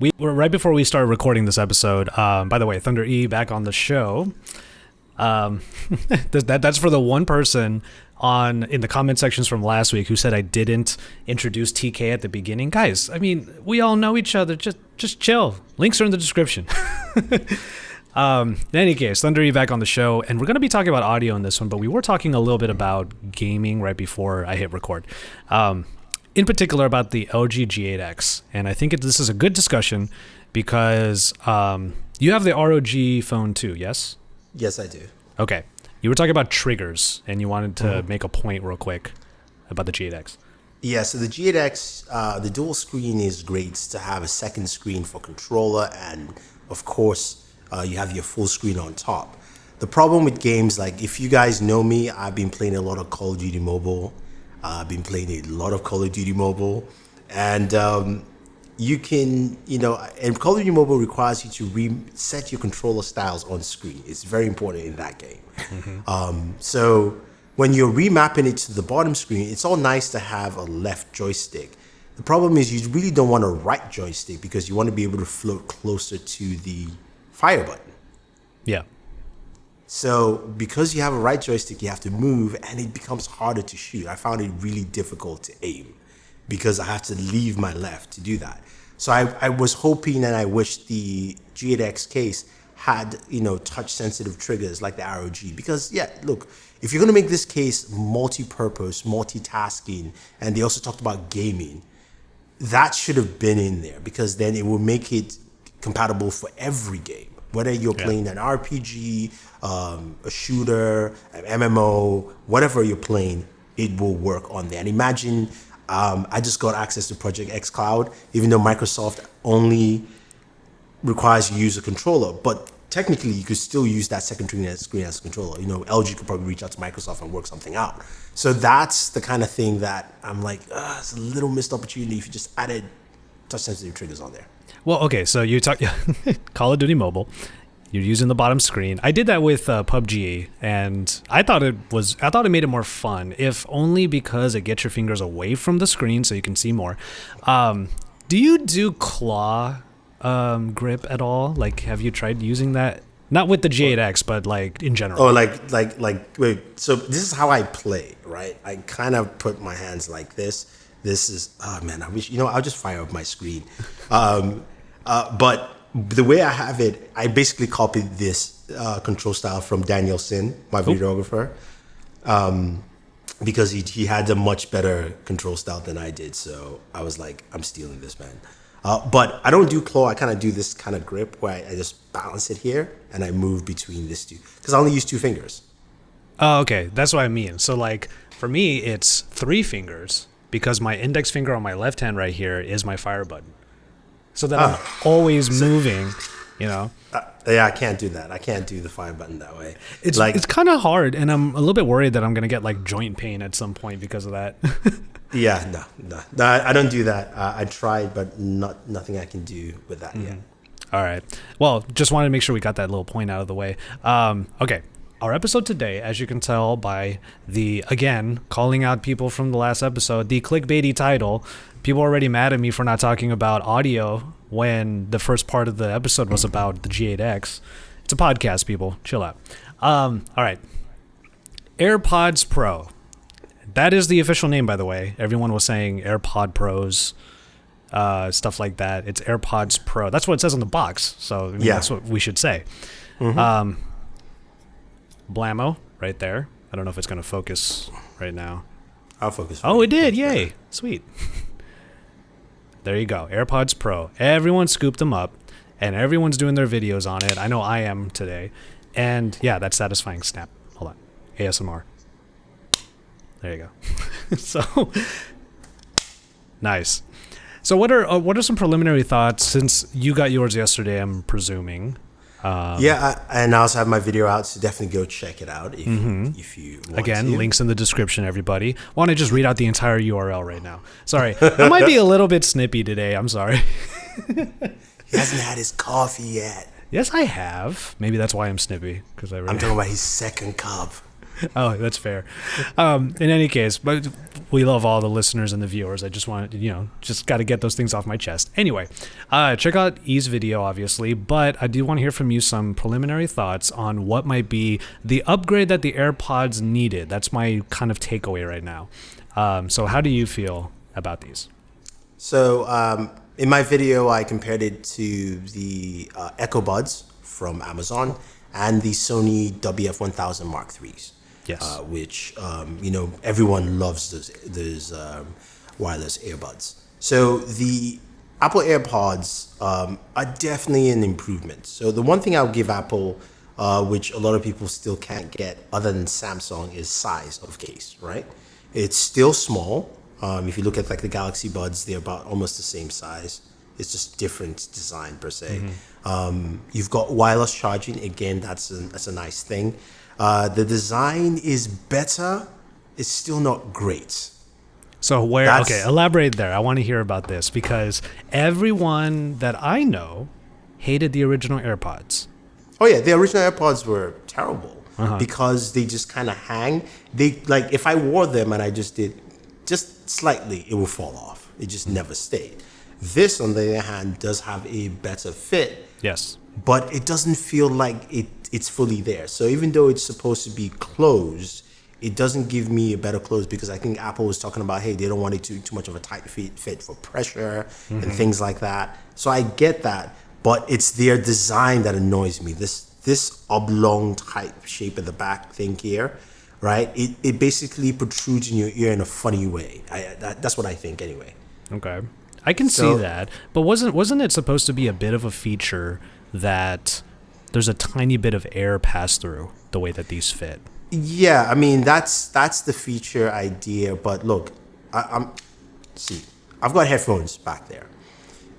we were right before we started recording this episode. By the way, Thunder E back on the show. That's for the one person in the comment sections from last week who said I didn't introduce TK at the beginning. Guys, I mean, we all know each other. Just chill. Links are in the description. In any case, Thunder E back on the show, and we're going to be talking about audio in this one, but we were talking a little bit about gaming right before I hit record. In particular about the LG G8X, and I think this is a good discussion because you have the ROG phone too, yes? Yes, I do. Okay. You were talking about triggers, and you wanted to make a point real quick about the G8X. Yeah, so the G8X, the dual screen is great to have a second screen for controller, and of course, you have your full screen on top. The problem with games, like if you guys know me, I've been playing a lot of Call of Duty Mobile. I've been playing a lot of Call of Duty Mobile, and you can, and Call of Duty Mobile requires you to reset your controller styles on screen. It's very important in that game. So when you're remapping it to the bottom screen, it's all nice to have a left joystick. The problem is you really don't want a right joystick because you want to be able to float closer to the fire button. Yeah. So because you have a right joystick, you have to move, and it becomes harder to shoot. I found it really difficult to aim because I have to leave my left to do that. So I was hoping and I wish the G8X case had, touch-sensitive triggers like the ROG. Because, yeah, look, if you're going to make this case multi-purpose, multitasking, and they also talked about gaming, that should have been in there because then it will make it compatible for every game. Whether you're playing an RPG, a shooter, an MMO, whatever you're playing, it will work on there. And imagine, I just got access to Project X Cloud, even though Microsoft only requires you to use a controller. But technically, you could still use that second screen as a controller. LG could probably reach out to Microsoft and work something out. So that's the kind of thing that I'm like, it's a little missed opportunity if you just added touch-sensitive triggers on there. Well, okay, so you talk Call of Duty Mobile. You're using the bottom screen. I did that with PUBG, and I thought it made it more fun, if only because it gets your fingers away from the screen so you can see more. Do you do claw grip at all? Like, have you tried using that? Not with the G8X, but like in general. Oh, wait. So this is how I play, right? I kind of put my hands like this. This is, I wish, I'll just fire up my screen. But the way I have it, I basically copied this control style from Daniel Sin, my videographer, because he had a much better control style than I did. So I was like, I'm stealing this, man. But I don't do claw. I kind of do this kind of grip where I just balance it here and I move between these two because I only use 2 fingers. Oh, okay. That's what I mean. So like for me, it's 3 fingers because my index finger on my left hand right here is my fire button. So that I'm always moving, Yeah, I can't do that. I can't do the fire button that way. It's kind of hard, and I'm a little bit worried that I'm going to get like joint pain at some point because of that. Yeah, no, I don't do that. I tried, but nothing I can do with that yet. All right. Well, just wanted to make sure we got that little point out of the way. Okay. Our episode today, as you can tell by again, calling out people from the last episode, the clickbaity title, people are already mad at me for not talking about audio when the first part of the episode was about the G8X. It's a podcast, people. Chill out. All right. AirPods Pro. That is the official name, by the way. Everyone was saying AirPod Pros, stuff like that. It's AirPods Pro. That's what it says on the box. So that's what we should say. Mm-hmm. Blammo right there. I don't know if it's going to focus right now. I'll focus. Oh, it did. Yay. Sweet. There you go. AirPods Pro. Everyone scooped them up, and everyone's doing their videos on it. I know I am today. And yeah, that's satisfying. Snap. Hold on. ASMR. There you go. So nice. So what are some preliminary thoughts since you got yours yesterday? I'm presuming. And I also have my video out, so definitely go check it out if you want Again, to. links in the description, everybody. Want to just read out the entire URL right now. Sorry. I might be a little bit snippy today. I'm sorry. He hasn't had his coffee yet. Yes, I have. Maybe that's why I'm snippy. I'm talking about his second cup. Oh, that's fair. In any case, but we love all the listeners and the viewers. I just want, just got to get those things off my chest. Anyway, check out E's video, obviously, but I do want to hear from you some preliminary thoughts on what might be the upgrade that the AirPods needed. That's my kind of takeaway right now. So how do you feel about these? So in my video, I compared it to the Echo Buds from Amazon and the Sony WF-1000 Mark IIIs. Yes. Which everyone loves those wireless earbuds. So the Apple AirPods are definitely an improvement. So the one thing I'll give Apple, which a lot of people still can't get other than Samsung, is size of case, right? It's still small. If you look at like the Galaxy Buds, they're about almost the same size. It's just different design per se. You've got wireless charging. Again, that's a nice thing. The design is better. It's still not great. So elaborate there. I want to hear about this because everyone that I know hated the original AirPods. Oh yeah, the original AirPods were terrible because they just kind of hang. They like if I wore them and I just did just slightly, it will fall off. It just never stayed. This, on the other hand, does have a better fit. Yes. But it doesn't feel like it's fully there. So even though it's supposed to be closed, it doesn't give me a better close because I think Apple was talking about, hey, they don't want it too much of a tight fit for pressure and things like that. So I get that, but it's their design that annoys me. This oblong type shape at the back thing here, right? It basically protrudes in your ear in a funny way. That's what I think anyway. Okay. I can see that, but wasn't it supposed to be a bit of a feature that there's a tiny bit of air pass through the way that these fit? Yeah, I mean that's the feature idea. But look, I've got headphones back there.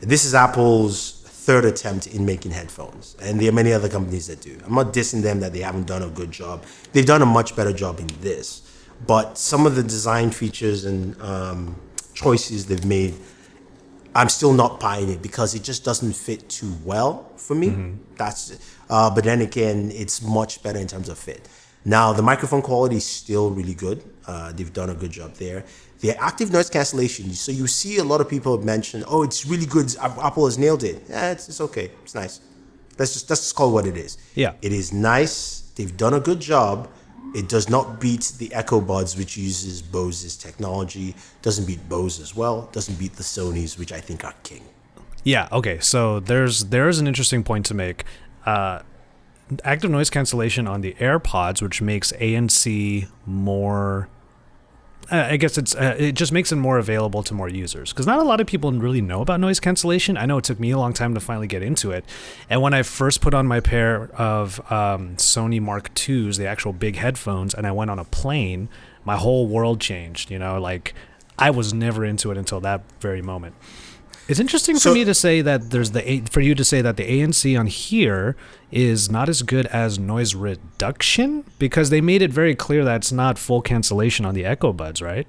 This is Apple's third attempt in making headphones, and there are many other companies that do. I'm not dissing them that they haven't done a good job. They've done a much better job in this, but some of the design features and choices they've made, I'm still not buying it because it just doesn't fit too well for me. But then again, it's much better in terms of fit. Now, the microphone quality is still really good. They've done a good job there. The active noise cancellation, so you see a lot of people mention, oh, it's really good. Apple has nailed it. Yeah, it's okay. It's nice. Let's just call it what it is. Yeah. It is nice. They've done a good job. It does not beat the Echo Buds, which uses Bose's technology. Doesn't beat Bose as well. Doesn't beat the Sonys, which I think are king. Yeah. Okay. So there's an interesting point to make. Active noise cancellation on the AirPods, which makes ANC more. I guess it just makes it more available to more users because not a lot of people really know about noise cancellation. I know it took me a long time to finally get into it. And when I first put on my pair of Sony Mark IIs, the actual big headphones, and I went on a plane, my whole world changed. Like I was never into it until that very moment. It's interesting for me to say that for you to say that the ANC on here is not as good as noise reduction because they made it very clear that it's not full cancellation on the Echo Buds, right?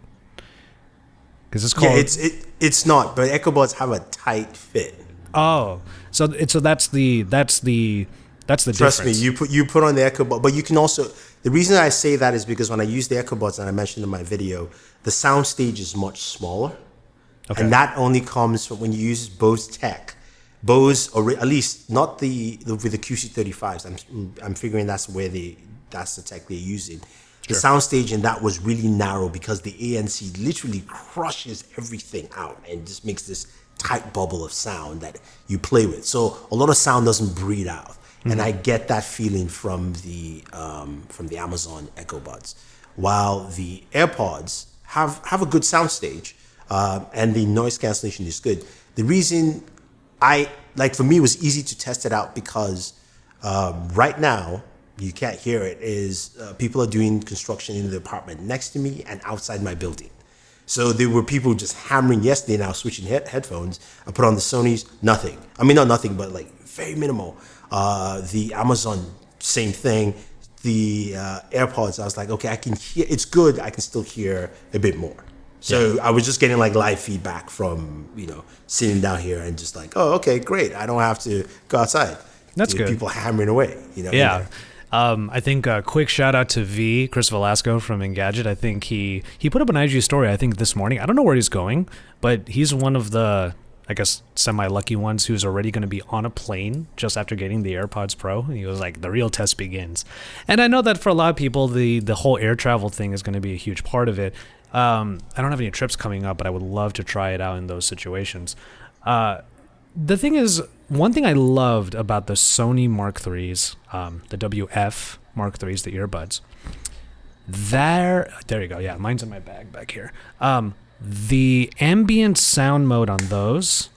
Because it's called. Yeah, it's not, but Echo Buds have a tight fit. Oh, so that's the Trust difference. me, you put on the Echo Bud, but you can also. The reason I say that is because when I use the Echo Buds, and I mentioned in my video, the sound stage is much smaller. Okay. And that only comes from when you use Bose tech. Bose, or at least not with the QC35s. I'm figuring that's the tech they're using. The soundstage in that was really narrow because the ANC literally crushes everything out and just makes this tight bubble of sound that you play with. So a lot of sound doesn't breathe out. And I get that feeling from the Amazon Echo Buds. While the AirPods have a good soundstage, and the noise cancellation is good. The reason for me, it was easy to test it out because right now, you can't hear it, is people are doing construction in the apartment next to me and outside my building. So there were people just hammering yesterday now, switching headphones. I put on the Sonys, nothing. I mean, not nothing, but like very minimal. The Amazon, same thing. The AirPods, I was like, okay, I can hear, it's good. I can still hear a bit more. So I was just getting like live feedback from, sitting down here and just like, oh, okay, great. I don't have to go outside. That's good. People hammering away, Yeah. I think a quick shout out to Chris Velasco from Engadget. I think he put up an IG story, I think this morning. I don't know where he's going, but he's one of the, I guess, semi-lucky ones who's already going to be on a plane just after getting the AirPods Pro. And he was like, the real test begins. And I know that for a lot of people, the whole air travel thing is going to be a huge part of it. I don't have any trips coming up, but I would love to try it out in those situations. The thing is, one thing I loved about the Sony Mark IIIs, the WF Mark IIIs, the earbuds, there you go. Yeah, mine's in my bag back here. The ambient sound mode on those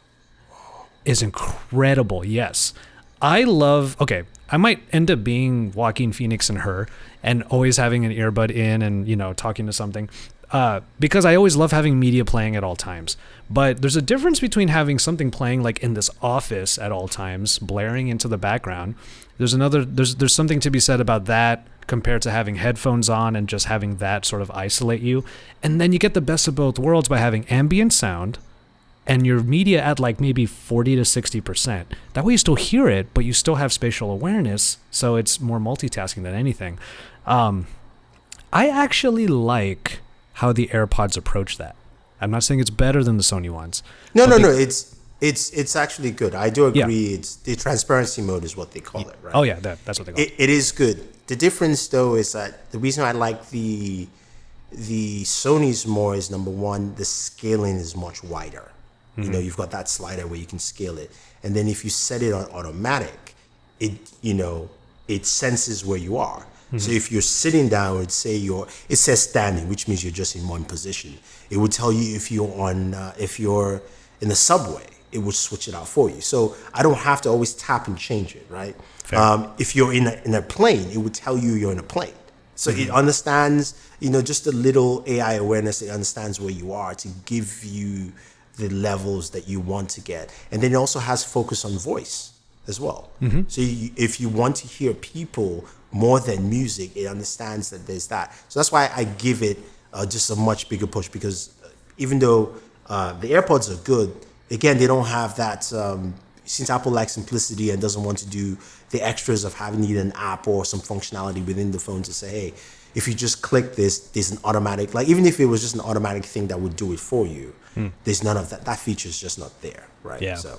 is incredible. Yes. I might end up being Joaquin Phoenix and Her and always having an earbud in and, talking to something. Because I always love having media playing at all times. But there's a difference between having something playing like in this office at all times, blaring into the background. There's something to be said about that compared to having headphones on and just having that sort of isolate you. And then you get the best of both worlds by having ambient sound and your media at like maybe 40 to 60%. That way you still hear it, but you still have spatial awareness. So it's more multitasking than anything. I actually like how the AirPods approach that. I'm not saying it's better than the Sony ones. No. It's actually good. I do agree. Yeah. It's the transparency mode is what they call it, right? Oh yeah, that's what they call it. It is good. The difference though is that the reason I like the Sony's more is, number one, the scaling is much wider. Mm-hmm. You've got that slider where you can scale it, and then if you set it on automatic, it senses where you are. Mm-hmm. So if you're sitting down, it says standing, which means you're just in one position. It would tell you if you're in the subway, it would switch it out for you. So I don't have to always tap and change it, right? If you're in a plane, it would tell you you're in a plane. So it understands, just a little AI awareness. It understands where you are to give you the levels that you want to get. And then it also has focus on voice as well. Mm-hmm. So if you want to hear people more than music, it understands that there's that. So that's why I give it just a much bigger push, because even though the AirPods are good, again, they don't have that, since Apple likes simplicity and doesn't want to do the extras of having need an app or some functionality within the phone to say, hey, if you just click this, there's an automatic, like even if it was just an automatic thing that would do it for you, there's none of that. That feature is just not there, right? Yeah. So,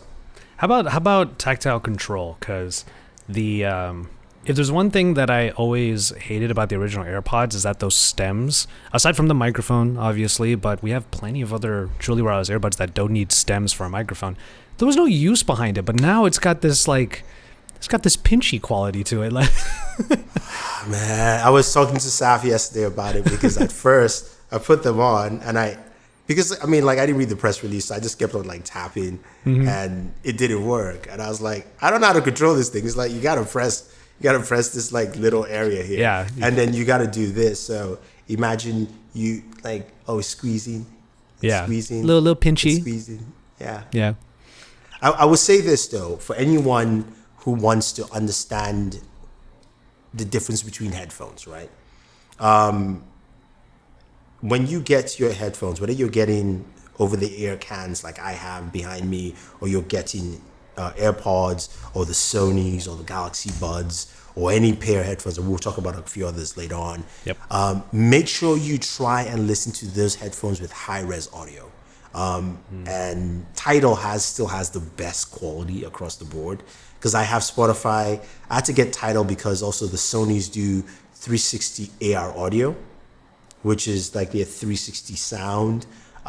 how about tactile control? Because if there's one thing that I always hated about the original AirPods is that those stems, aside from the microphone, obviously, but we have plenty of other truly wireless earbuds that don't need stems for a microphone. There was no use behind it, but now it's got this pinchy quality to it. Like, man, I was talking to Saf yesterday about it, because at first I put them on and I didn't read the press release, so I just kept on like tapping, and it didn't work. And I was like, I don't know how to control this thing. It's like you gotta press this like little area here, and then you gotta do this. So imagine you like squeezing, little pinchy, squeezing, yeah. I would say this though, for anyone who wants to understand the difference between headphones, right? When you get your headphones, whether you're getting over-the-ear cans like I have behind me, or you're getting AirPods or the Sonys or the Galaxy Buds or any pair of headphones, and we'll talk about a few others later on. Yep. Make sure you try and listen to those headphones with high-res audio. And Tidal still has the best quality across the board, because I have Spotify. I had to get Tidal because also the Sonys do 360 AR audio, which is like their 360 sound,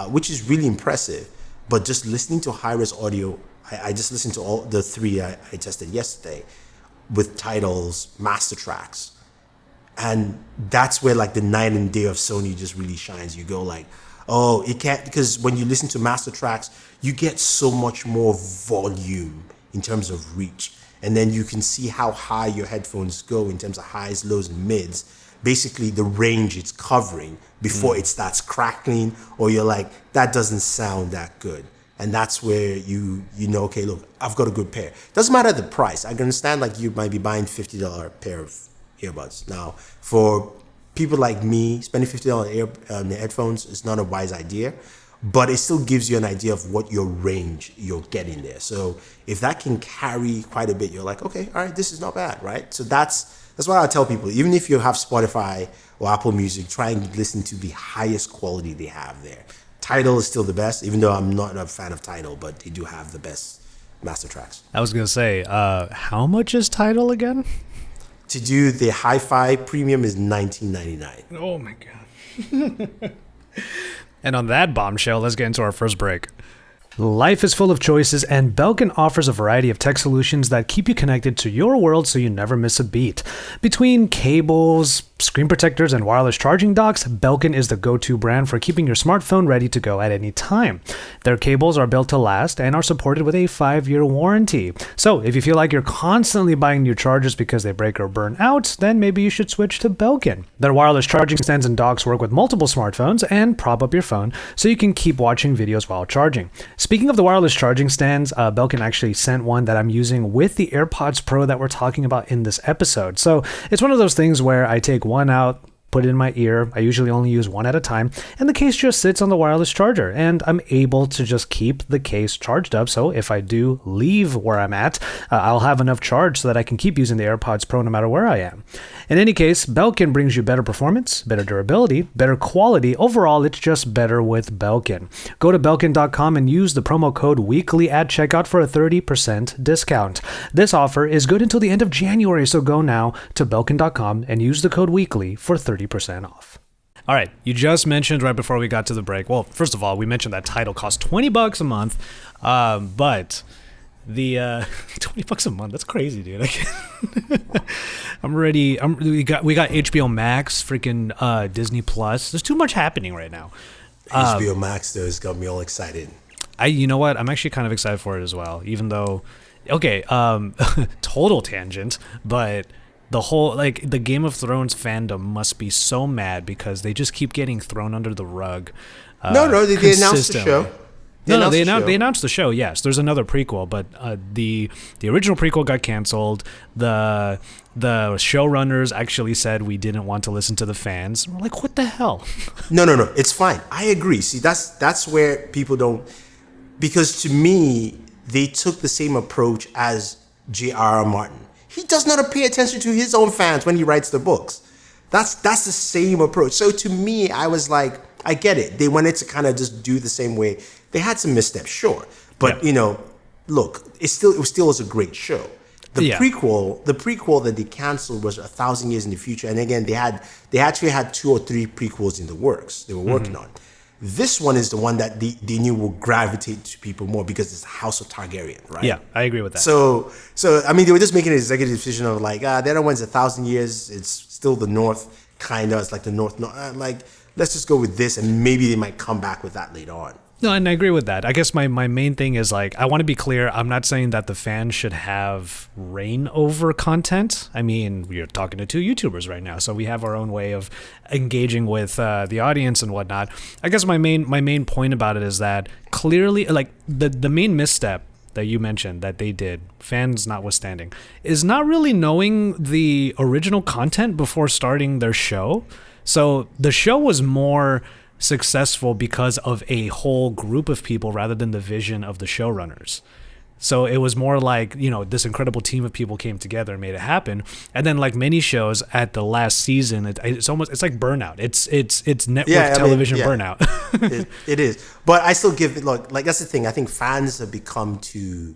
which is really impressive. But just listening to high-res audio, I just listened to all the three I tested yesterday with Tidal's master tracks. And that's where like the night and day of Sony just really shines. You go like, oh, it can't, because when you listen to master tracks, you get so much more volume in terms of reach. And then you can see how high your headphones go in terms of highs, lows, and mids. Basically the range it's covering before it starts crackling, or you're like, that doesn't sound that good. And that's where you know, okay, look, I've got a good pair. Doesn't matter the price. I can understand like you might be buying $50 pair of earbuds. Now, for people like me, spending $50 on headphones is not a wise idea, but it still gives you an idea of what your range you're getting there. So if that can carry quite a bit, you're like, okay, all right, this is not bad, right? So that's That's why I tell people, even if you have Spotify or Apple Music, try and listen to the highest quality they have there. Tidal is still the best, even though I'm not a fan of Tidal, but they do have the best master tracks. I was gonna say, how much is Tidal again? To do the hi-fi premium is $19.99. Oh my god. And on that bombshell, let's get into our first break. Life is full of choices, and Belkin offers a variety of tech solutions that keep you connected to your world so you never miss a beat. Between cables, screen protectors, and wireless charging docks, Belkin is the go-to brand for keeping your smartphone ready to go at any time. Their cables are built to last and are supported with a 5-year warranty. So if you feel like you're constantly buying new chargers because they break or burn out, then maybe you should switch to Belkin. Their wireless charging stands and docks work with multiple smartphones and prop up your phone so you can keep watching videos while charging. Speaking of the wireless charging stands, Belkin actually sent one that I'm using with the AirPods Pro that we're talking about in this episode. So it's one of those things where I take one out, put it in my ear. I usually only use one at a time, and the case just sits on the wireless charger, and I'm able to just keep the case charged up. So if I do leave where I'm at, I'll have enough charge so that I can keep using the AirPods Pro no matter where I am. In any case, Belkin brings you better performance, better durability, better quality. Overall, it's just better with Belkin. Go to Belkin.com and use the promo code WEEKLY at checkout for a 30% discount. This offer is good until the end of January, so go now to Belkin.com and use the code WEEKLY for 30% off. All right, you just mentioned right before we got to the break. Well, first of all, we mentioned that Tidal costs $20 a month, but the $20 a month, that's crazy, dude. We got HBO Max, freaking Disney Plus. There's too much happening right now. HBO Max though has got me all excited. You know what? I'm actually kind of excited for it as well, even though, okay, total tangent, but the whole, like, the Game of Thrones fandom must be so mad because they just keep getting thrown under the rug. No, they announced the show. They announced the show. Yes, there's another prequel, but the original prequel got canceled. The showrunners actually said we didn't want to listen to the fans. We're like, what the hell? No, it's fine. I agree. See, that's where people don't, because to me they took the same approach as J.R.R. Martin. He does not pay attention to his own fans when he writes the books. That's the same approach. So to me, I was like, I get it. They wanted to kind of just do the same way. They had some missteps, sure, but look, it still was a great show. The prequel that they canceled was 1,000 Years in the Future, and again, they actually had 2 or 3 prequels in the works they were working on. This one is the one that they knew would gravitate to people more because it's House of Targaryen, right? Yeah, I agree with that. So I mean, they were just making an executive decision of like, the other one's 1,000 years. It's still the North, kind of. It's like the North. Like, let's just go with this, and maybe they might come back with that later on. No, and I agree with that. I guess my main thing is, like, I want to be clear. I'm not saying that the fans should have reign over content. I mean, we're talking to 2 YouTubers right now, so we have our own way of engaging with the audience and whatnot. I guess my main point about it is that clearly, like, the main misstep that you mentioned that they did, fans notwithstanding, is not really knowing the original content before starting their show. So the show was more successful because of a whole group of people rather than the vision of the showrunners. So it was more like, this incredible team of people came together and made it happen. And then, like many shows at the last season, it's like burnout. It's network television burnout. It is. But I still give it, like that's the thing. I think fans have become too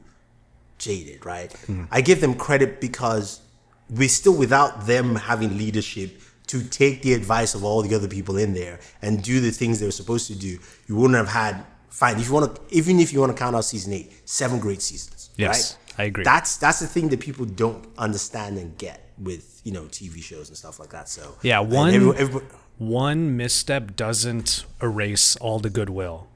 jaded, right? I give them credit because we're still, without them having leadership to take the advice of all the other people in there and do the things they were supposed to do, you wouldn't have had, fine, even if you want to count out season 8, 7 great seasons. Yes, right? I agree. That's the thing that people don't understand and get with TV shows and stuff like that. So yeah, one misstep doesn't erase all the goodwill.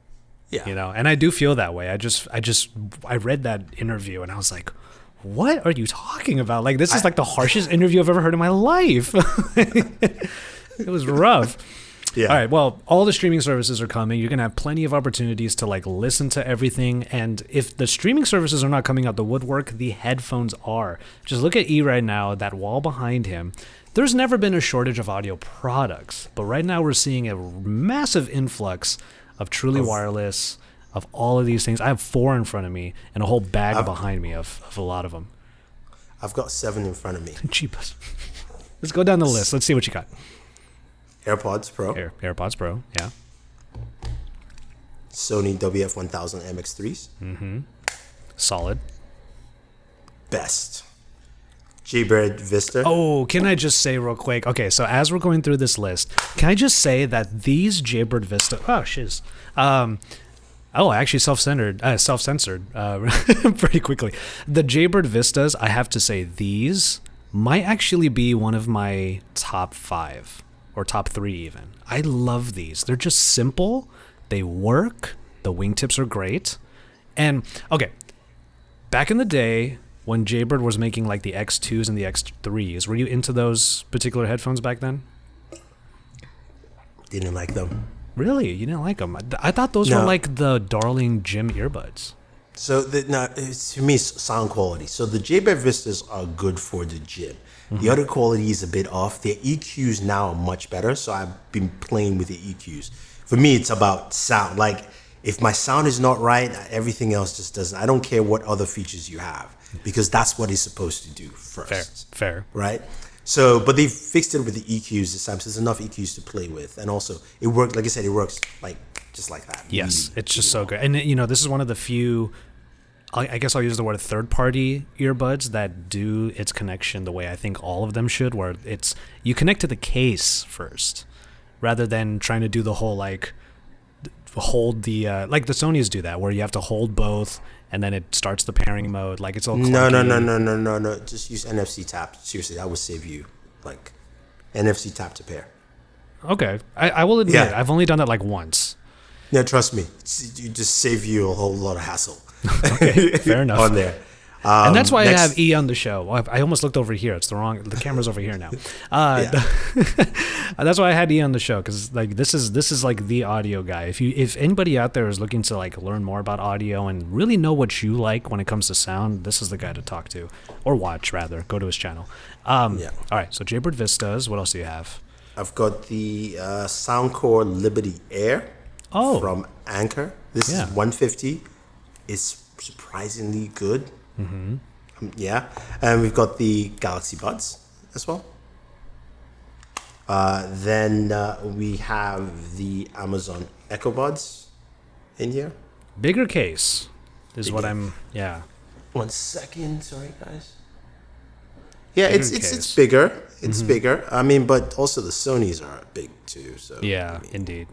Yeah, and I do feel that way. I read that interview and I was like, what are you talking about? Like, this is like the harshest interview I've ever heard in my life. It was rough. Yeah. All right. Well, all the streaming services are coming. You're going to have plenty of opportunities to like listen to everything. And if the streaming services are not coming out the woodwork, the headphones are. Just look at E right now, that wall behind him. There's never been a shortage of audio products, but right now we're seeing a massive influx of truly wireless, of all of these things. I have 4 in front of me and a whole bag behind me of a lot of them. I've got 7 in front of me. Cheapest. Let's go down the list. Let's see what you got. AirPods Pro, AirPods Pro, yeah. Sony WF-1000 MX3s. Solid. Best. Jaybird Vista. Oh, can I just say real quick? Okay, so as we're going through this list, can I just say that these Jaybird Vista... Oh, shiz. I actually self-censored pretty quickly. The Jaybird Vistas, I have to say, these might actually be one of my top 5 or top 3 even. I love these. They're just simple. They work. The wingtips are great. And, okay, back in the day when Jaybird was making like the X2s and the X3s, were you into those particular headphones back then? Didn't like them. Really? You didn't like them? I thought those were like the Darling Gym earbuds. So, to me, it's sound quality. So the Jaybird Vistas are good for the gym. The other quality is a bit off. Their EQs now are much better, so I've been playing with the EQs. For me, it's about sound. Like, if my sound is not right, everything else just doesn't. I don't care what other features you have, because that's what it's supposed to do first. Fair. Right? So, but they fixed it with the EQs this time, so there's enough EQs to play with. And also, it worked, like I said, it works like just like that. Yes, it's just so good. And, you know, this is one of the few... I guess I'll use the word third-party earbuds that do its connection the way I think all of them should, where it's you connect to the case first, rather than trying to do the whole like hold the like the Sonys do that, where you have to hold both and then it starts the pairing mode. Like it's all clunky. No. Just use NFC tap. Seriously, that will save you like NFC tap to pair. Okay, I will admit I've only done that like once. Yeah, trust me, you just save you a whole lot of hassle. Okay, fair enough. On there. And that's why I have E on the show. I almost looked over here. It's the camera's over here now. That's why I had E on the show, because like this is like the audio guy. If anybody out there is looking to like learn more about audio and really know what you like when it comes to sound, this is the guy to talk to, or watch rather. Go to his channel. All right. So Jaybird Vistas. What else do you have? I've got the Soundcore Liberty Air from Anker. This is 150. It's surprisingly good. And we've got the Galaxy Buds as well. Then we have the Amazon Echo Buds in here. Bigger case is what I'm. 1 second, sorry guys. Yeah, it's bigger. It's bigger. I mean, but also the Sonys are big too. So yeah, indeed.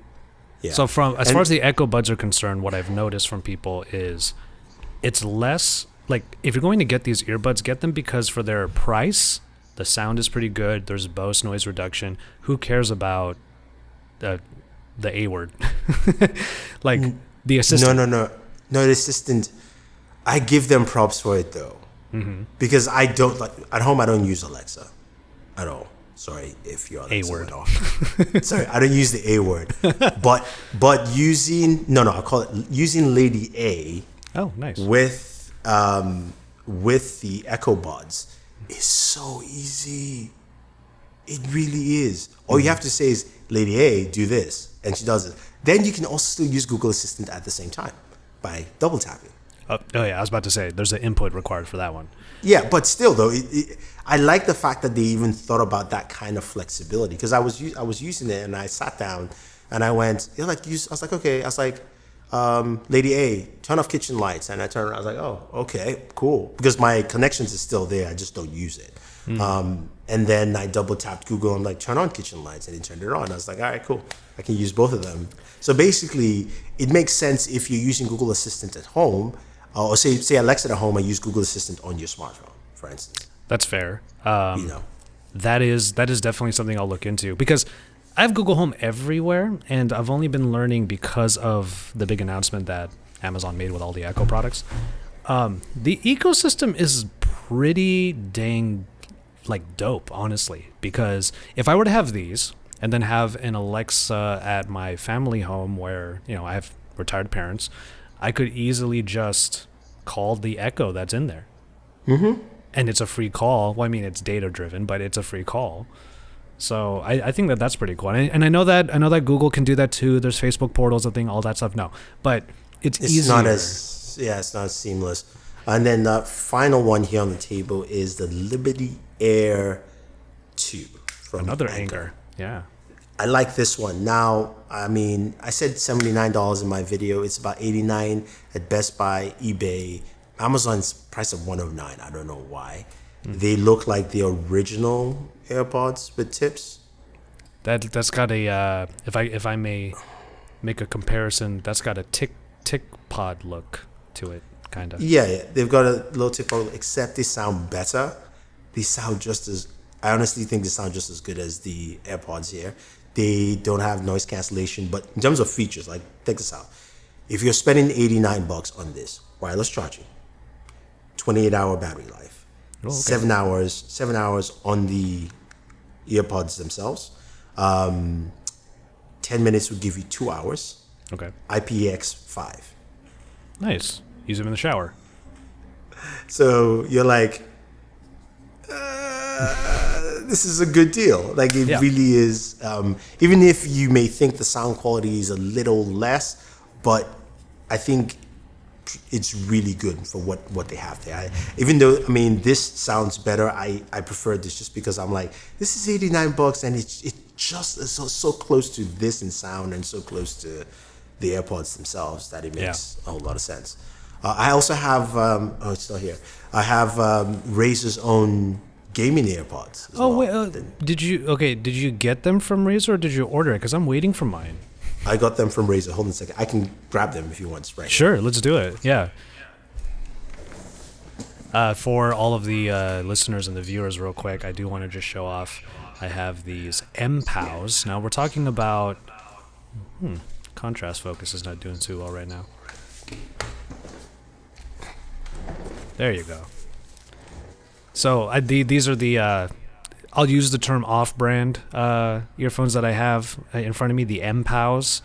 Yeah. So as far as the Echo Buds are concerned, what I've noticed from people is it's less like if you're going to get these earbuds, get them because for their price, the sound is pretty good. There's Bose noise reduction. Who cares about the A word? Like the assistant. No, the assistant. I give them props for it though, because I don't like at home. I don't use Alexa at all. Sorry if you're A word. Sorry, I don't use the A word. but using I call it using Lady A. Oh, nice. With the Echo Buds is so easy. It really is. All you have to say is Lady A, do this, and she does it. Then you can also still use Google Assistant at the same time by double tapping. Oh yeah, I was about to say there's an input required for that one. Yeah, but still though, I like the fact that they even thought about that kind of flexibility, because I was using it and I sat down and I went, I was like, okay, I was like, Lady A, turn off kitchen lights, and I turned around, I was like, oh, okay, cool, because my connections is still there, I just don't use it. And then I double tapped Google and like turn on kitchen lights, and it turned it on. I was like, all right, cool, I can use both of them. So basically, it makes sense if you're using Google Assistant at home. Or say Alexa at home, I use Google Assistant on your smartphone, for instance. That's fair. That is definitely something I'll look into, because I have Google Home everywhere, and I've only been learning because of the big announcement that Amazon made with all the Echo products. The ecosystem is pretty dang like dope, honestly, because if I were to have these and then have an Alexa at my family home where I have retired parents, I could easily just call the Echo that's in there. And it's a free call. Well, I mean, it's data driven, but it's a free call. So I think that's pretty cool. And I know that Google can do that too. There's Facebook portals, all that stuff. No, but it's easier. It's not as seamless. And then the final one here on the table is the Liberty Air 2 Tube from Another Anchor. Anchor. Yeah. I like this one. Now, I mean, I said $79 in my video. It's about $89 at Best Buy, eBay. Amazon's price of $109. I don't know why. They look like the original AirPods with tips. That's got a if I may make a comparison, that's got a tick pod look to it, kind of. Yeah, they've got a little tick pod, except they sound better. They sound just as. I honestly think they sound just as good as the AirPods here. They don't have noise cancellation, but in terms of features, like check this out. If you're spending $89 on this, wireless charging, 28-hour battery life, Oh, okay. 7 hours on the earpods themselves. 10 minutes would give you 2 hours. Okay. IPX5. Nice. Use them in the shower. So you're like, this is a good deal. Like it Yeah. really is. Even if you may think the sound quality is a little less, but I think it's really good for what they have there. Even though, I mean, this sounds better, I prefer this just because I'm like, this is $89 and it just is so close to this in sound and so close to the AirPods themselves that it makes a whole lot of sense. I also have, it's still here. I have Razer's own gaming AirPods. As Oh well. wait, did you get them from Razer or did you order it? Because I'm waiting for mine. I got them from Razer. Hold on a second. I can grab them if you want. Right. Sure, let's do it. Yeah. For all of the listeners and the viewers, real quick, I do want to just show off. I have these MPOWs. Now we're talking about. Contrast focus is not doing too well right now. There you go. So these are the. I'll use the term off-brand earphones that I have in front of me. The MPOWs.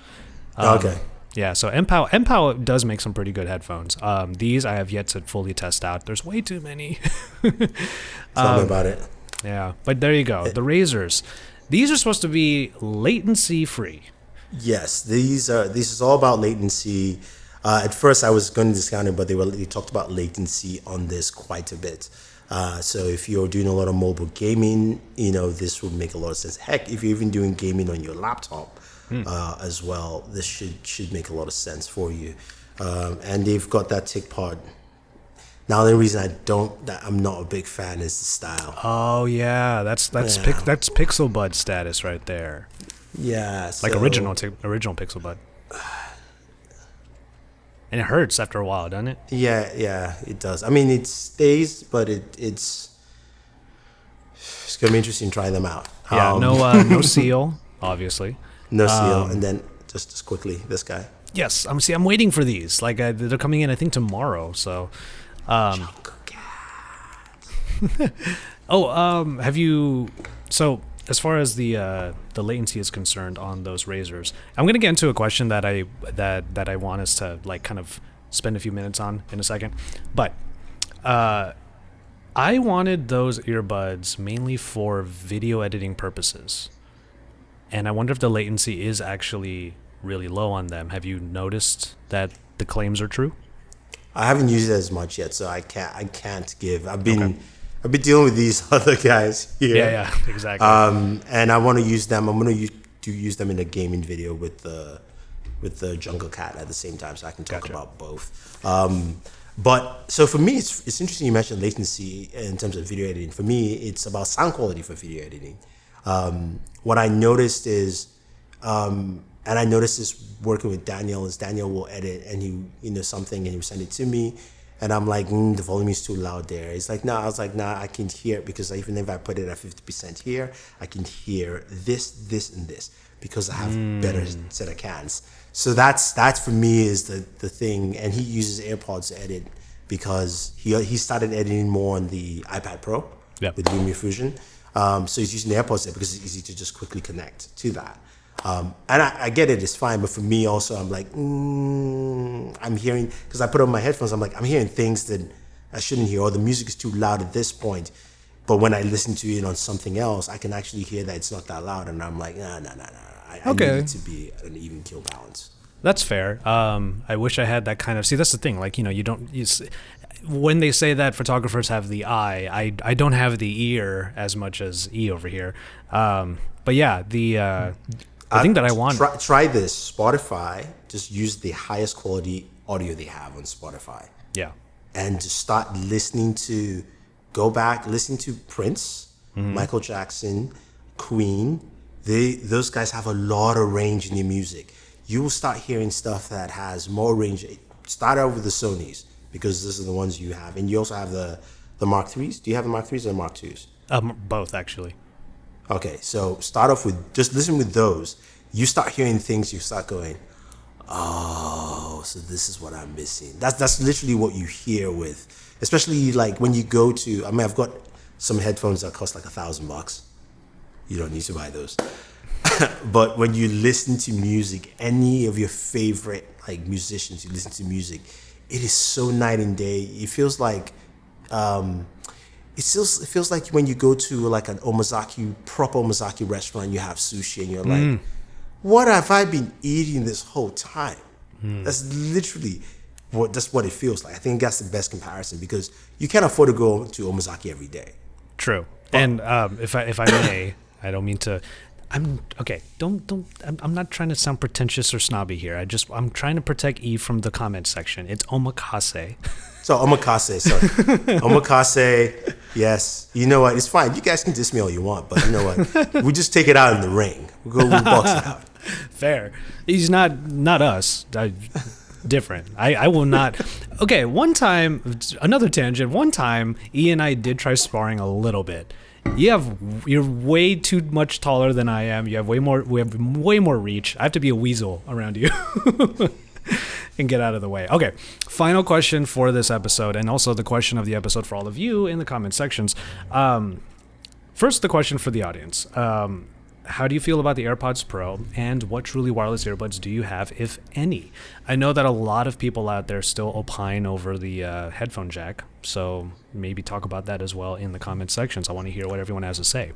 Okay. Yeah, so MPOW does make some pretty good headphones. These I have yet to fully test out. There's way too many. Tell me about it. Yeah, but there you go. The Razers. These are supposed to be latency free. Yes, this is all about latency. At first, I was going to discount it, but they talked about latency on this quite a bit. So if you're doing a lot of mobile gaming, this would make a lot of sense. Heck, if you're even doing gaming on your laptop as well, this should make a lot of sense for you. And they've got that tick pod. Now the reason I'm not a big fan is the style. Oh yeah, that's Pixel Bud status right there. Yeah, Like original Pixel Bud. And it hurts after a while, doesn't it? Yeah, it does. I mean, it stays, but it's gonna be interesting trying them out. Yeah, no seal, obviously. No seal, and then just quickly, this guy. Yes, I'm waiting for these. Like they're coming in, I think tomorrow. So, have you? So as far as the latency is concerned on those Razers, I'm gonna get into a question that I want us to like kind of spend a few minutes on in a second, but I wanted those earbuds mainly for video editing purposes, and I wonder if the latency is actually really low on them. Have you noticed that the claims are true? I haven't used it as much yet, so I can't give. I've been dealing with these other guys here. Yeah, exactly. And I want to use them. I'm going to use them in a gaming video with the Jungle Cat at the same time, so I can talk about both. But so for me, it's interesting you mentioned latency in terms of video editing. For me, it's about sound quality for video editing. What I noticed is, and I noticed this working with Daniel, is Daniel will edit and he something and he will send it to me. And I'm like, the volume is too loud there. He's like, no. I was like, nah, I can hear it because even if I put it at 50% here, I can hear this, and this because I have better set of cans. So that's for me is the thing. And he uses AirPods to edit because he started editing more on the iPad Pro with Lumia Fusion. So he's using the AirPods there because it's easy to just quickly connect to that. And I get it, it's fine, but for me also, I'm like, I'm hearing, because I put on my headphones, I'm like, I'm hearing things that I shouldn't hear, or the music is too loud at this point. But when I listen to it on something else, I can actually hear that it's not that loud, and I'm like, no. I need it to be an even kill balance. That's fair. I wish I had that kind of. See, that's the thing. Like, when they say that photographers have the eye, I don't have the ear as much as E over here. But yeah, the thing that I want. Try this. Spotify, just use the highest quality audio they have on Spotify. Yeah. And just start listening to, go back, listen to Prince, Michael Jackson, Queen. Those guys have a lot of range in their music. You will start hearing stuff that has more range. Start out with the Sonys, because this is the ones you have. And you also have the Mark IIIs. Do you have the Mark IIIs or the Mark IIs? Both, actually. Okay, so start off with, just listen with those. You start hearing things, you start going, oh, so this is what I'm missing. That's literally what you hear with, especially like when you go to, I mean, I've got some headphones that cost like $1,000. You don't need to buy those. But when you listen to music, any of your favorite like musicians, you listen to music, it is so night and day. It feels like, it feels like when you go to like an proper Omazaki restaurant, you have sushi and you're like, what have I been eating this whole time? That's literally that's what it feels like. I think that's the best comparison, because you can't afford to go to Omazaki every day. True. And if I may, I don't mean to. I'm okay. I'm not trying to sound pretentious or snobby here. I'm trying to protect E from the comment section. It's omakase. So omakase, sorry. Omakase, yes. You know what? It's fine. You guys can diss me all you want, but you know what? We just take it out in the ring. We box it out. Fair. He's not us. Different. I will not. Okay, one time, another tangent. One time, E and I did try sparring a little bit. You're way too much taller than I am. We have way more reach. I have to be a weasel around you and get out of the way. Okay, final question for this episode, and also the question of the episode for all of you in the comment sections. First, the question for the audience. How do you feel about the AirPods Pro, and what truly wireless earbuds do you have, if any? I know that a lot of people out there still opine over the headphone jack, so maybe talk about that as well in the comment sections. I want to hear what everyone has to say.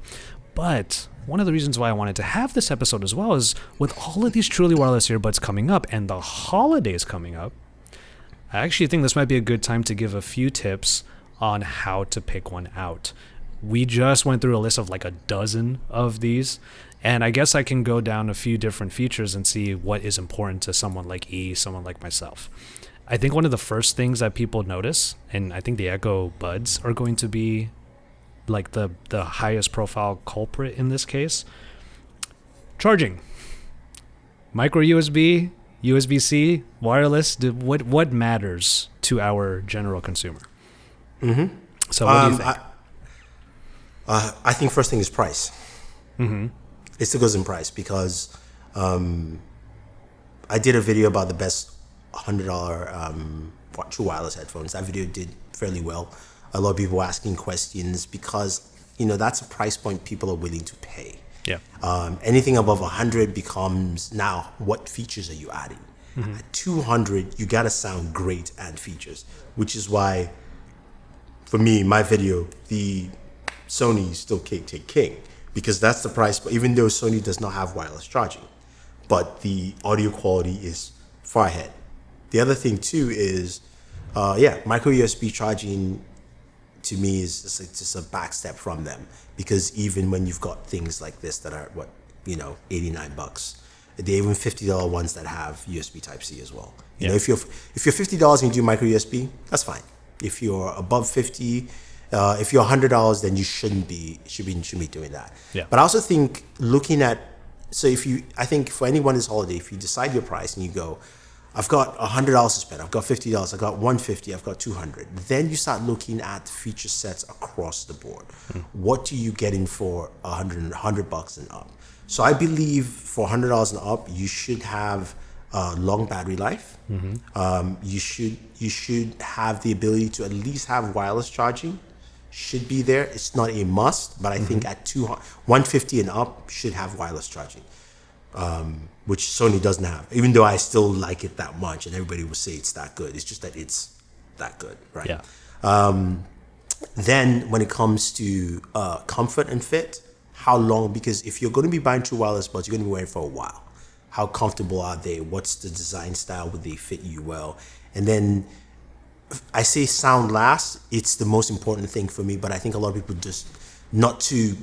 But one of the reasons why I wanted to have this episode as well is with all of these truly wireless earbuds coming up and the holidays coming up, I actually think this might be a good time to give a few tips on how to pick one out. We just went through a list of like a dozen of these, and I guess I can go down a few different features and see what is important to someone like E, someone like myself. I think one of the first things that people notice, and I think the Echo Buds are going to be like the highest profile culprit in this case. Charging. Micro USB, USB-C, wireless, what matters to our general consumer? Mm-hmm. So what do you think? I think first thing is price. Mm-hmm. It still goes in price, because I did a video about the best $100 true wireless headphones. That video did fairly well. A lot of people were asking questions, because that's a price point people are willing to pay. Yeah. Anything above 100 becomes, now what features are you adding? Mm-hmm. At 200, you gotta sound great and features, which is why, for me, my video, the Sony still take king, because that's the price. But even though Sony does not have wireless charging, but the audio quality is far ahead. The other thing too is, micro USB charging to me is just a back step from them, because even when you've got things like this that are $89, they even $50 ones that have USB Type C as well. You know, if you're $50 and you do micro USB, that's fine. If you're above 50, if you're $100, then you shouldn't be doing that. Yeah. But I also think I think for anyone this holiday, if you decide your price and you go, I've got $100 to spend, I've got $50, I've got $150, I've got $200, then you start looking at feature sets across the board. What do you get in for $100 and up? So I believe for $100 and up, you should have long battery life. Mm-hmm. You should have the ability to at least have wireless charging. Should be there. It's not a must, but I think at 150 and up should have wireless charging, which Sony doesn't have. Even though I still like it that much, and everybody will say it's that good. It's just that it's that good, right? Yeah. Then when it comes to comfort and fit, how long? Because if you're going to be buying true wireless buds, you're going to be wearing for a while. How comfortable are they? What's the design style? Would they fit you well? And then I say sound last. It's the most important thing for me, but I think a lot of people just, not to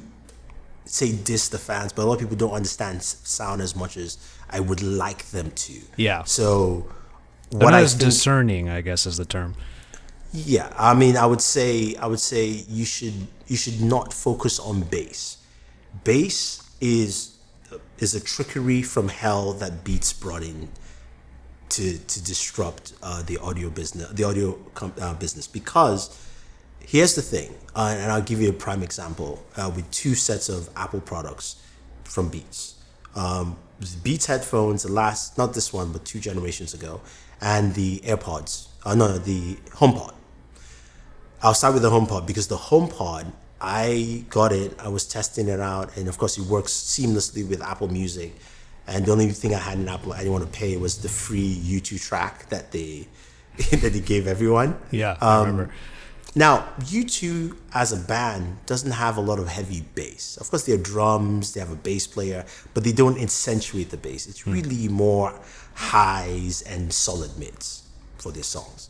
say diss the fans, but a lot of people don't understand sound as much as I would like them to. Yeah. So They're not as discerning, I guess, is the term. Yeah, I mean, I would say you should not focus on bass. Bass is a trickery from hell that Beats brought in to disrupt the audio business. Because here's the thing, and I'll give you a prime example with two sets of Apple products from Beats. Beats headphones, not this one, but 2 generations ago, and the AirPods. The HomePod. I'll start with the HomePod because the HomePod, I got it, I was testing it out, and of course it works seamlessly with Apple Music. And the only thing I had in Apple I didn't want to pay was the free U2 track that they gave everyone. Yeah, I remember. Now, U2 as a band doesn't have a lot of heavy bass. Of course, they have drums, they have a bass player, but they don't accentuate the bass. It's really more highs and solid mids for their songs.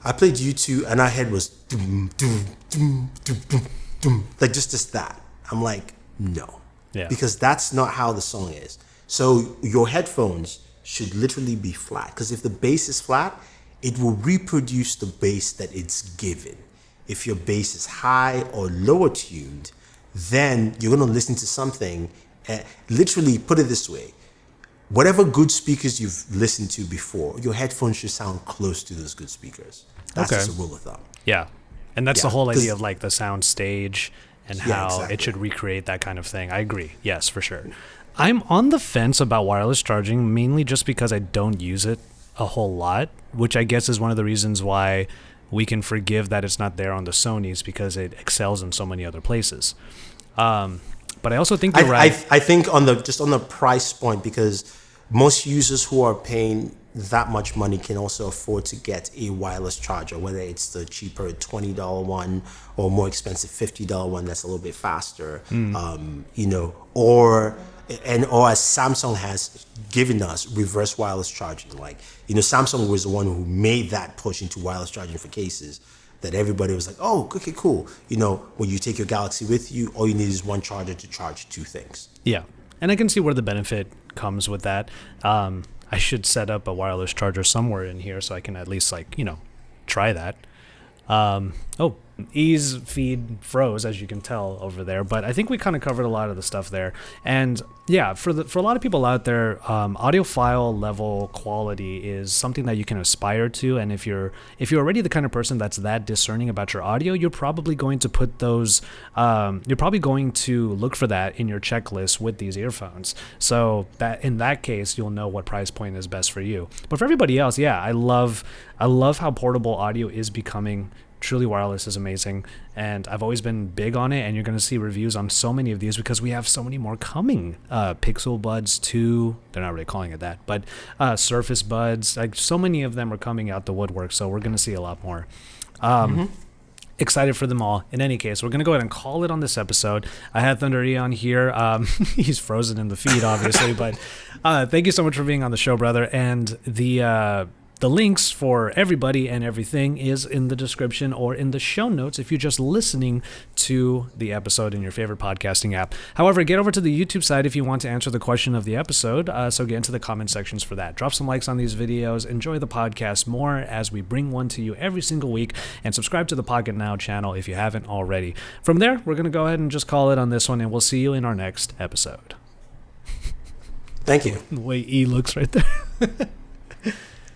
I played U2 and our head was doom, doom, doom, doom, doom, doom, like just that. I'm like, no. Yeah. Because that's not how the song is. So your headphones should literally be flat. Because if the bass is flat, it will reproduce the bass that it's given. If your bass is high or lower tuned, then you're going to listen to something. Literally, put it this way. Whatever good speakers you've listened to before, your headphones should sound close to those good speakers. That's just a rule of thumb. Yeah. And that's the whole idea of like the sound stage and how it should recreate that kind of thing. I agree. Yes, for sure. I'm on the fence about wireless charging, mainly just because I don't use it a whole lot, which I guess is one of the reasons why we can forgive that it's not there on the Sonys, because it excels in so many other places. But I also think you're right. I think on the price point, because most users who are paying that much money can also afford to get a wireless charger, whether it's the cheaper $20 one or more expensive $50 one that's a little bit faster, or as Samsung has given us reverse wireless charging. Like, Samsung was the one who made that push into wireless charging for cases that everybody was like, oh, okay, cool. When you take your Galaxy with you, all you need is one charger to charge 2 things. Yeah. And I can see where the benefit comes with that. I should set up a wireless charger somewhere in here so I can at least try that. Ease feed froze, as you can tell over there, but I think we kind of covered a lot of the stuff there. And yeah, for a lot of people out there, audiophile level quality is something that you can aspire to. And if you're already the kind of person that's that discerning about your audio, you're probably going to put those, you're probably going to look for that in your checklist with these earphones. So that in that case, you'll know what price point is best for you. But for everybody else, yeah, I love how portable audio is becoming. Truly Wireless is amazing, and I've always been big on it, and you're going to see reviews on so many of these because we have so many more coming. Pixel Buds 2, they're not really calling it that, but Surface Buds, like so many of them are coming out the woodwork, so we're going to see a lot more. Excited for them all. In any case, we're going to go ahead and call it on this episode. I had Thunder E on here. He's frozen in the feed, obviously, but thank you so much for being on the show, brother, and the links for everybody and everything is in the description or in the show notes if you're just listening to the episode in your favorite podcasting app. However, get over to the YouTube side if you want to answer the question of the episode. So get into the comment sections for that. Drop some likes on these videos. Enjoy the podcast more as we bring one to you every single week. And subscribe to the Pocket Now channel if you haven't already. From there, we're going to go ahead and just call it on this one, and we'll see you in our next episode. Thank you. The way E looks right there.